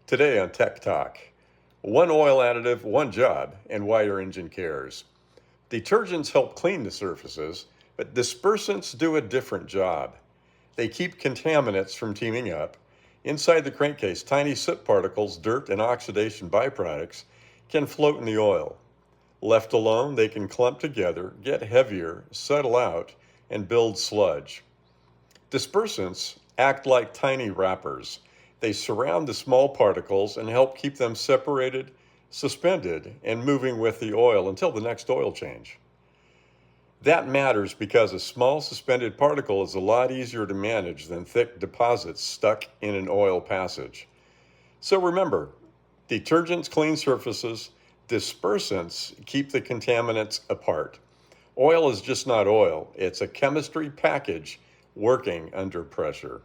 Today on Tech Talk, one oil additive, one job, and why your engine cares. Detergents help clean the surfaces, but dispersants do a different job. They keep contaminants from teaming up. Inside the crankcase, tiny soot particles, dirt, and oxidation byproducts can float in the oil. Left alone, they can clump together, get heavier, settle out, and build sludge. Dispersants act like tiny wrappers. They surround the small particles and help keep them separated, suspended, and moving with the oil until the next oil change. That matters because a small suspended particle is a lot easier to manage than thick deposits stuck in an oil passage. So remember, detergents clean surfaces, dispersants keep the contaminants apart. Oil is just not oil, it's a chemistry package working under pressure.